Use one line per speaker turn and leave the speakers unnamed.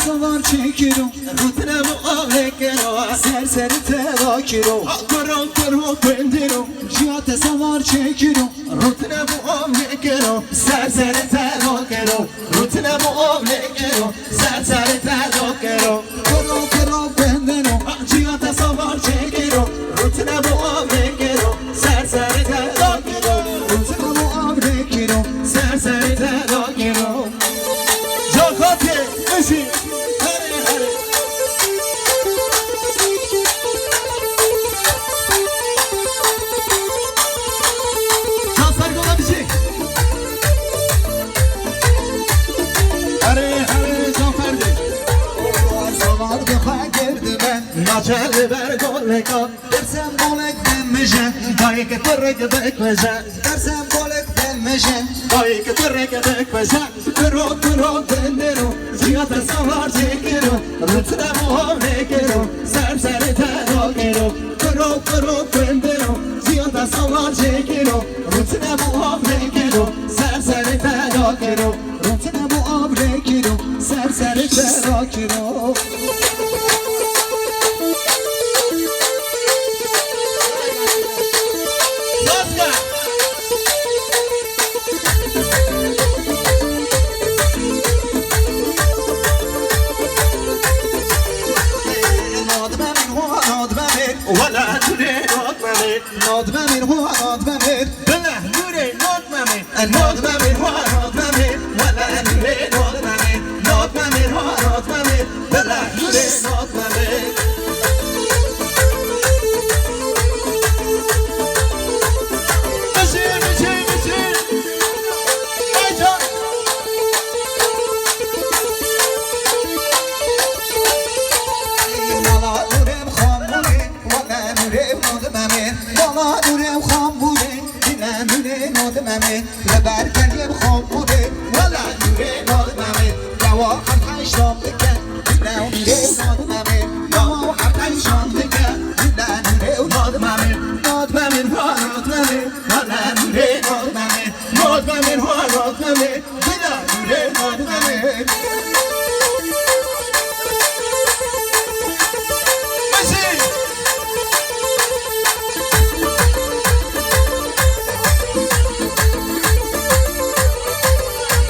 سوار چکیرم روتنم و آبلکرم سرسر تلاکیرم کرم کرم بندرم جیات سوار چکیرم روتنم و آبلکرم سرسر تلاکیرم روتنم و آبلکرم سرسر تلاکیرم کرم کرم بندرم جیات سوار چکیرم روتنم و آبلکرم سرسر تلاکیرم روتنم و آبلکرم سرسر تلاکیرم جاکاته بشی ناچل برگولکا درسم بولک دمجن دایی که ترک بکوزن درسم بولک دمجن دایی که ترک بکوزن کرو کرو بندرو زیاد سوار چکرو رتنم و آبلکرو سر سر تلا کرو کرو کرو بندرو زیاد سوار چکرو رتنم و آبلکرو سر سر تلا کرو رتنم و آبلکرو سر سر تلا کرو ناد ممن هو ناد ممن بلا نوري ناد ممن ناد ممن هو ناد ممن ولا نوري ناد ممن ناد ممن هو ناد ممن بلا نوري ناد ممن مشي مشي مشي ايجا ولا نوري مخموري ولا نوري ناد ممن ولا نورم خام بوده دیلم نوره نادممه لبر کلیم خام بوده ولا نوره نادممه دوا هم خشتام بکن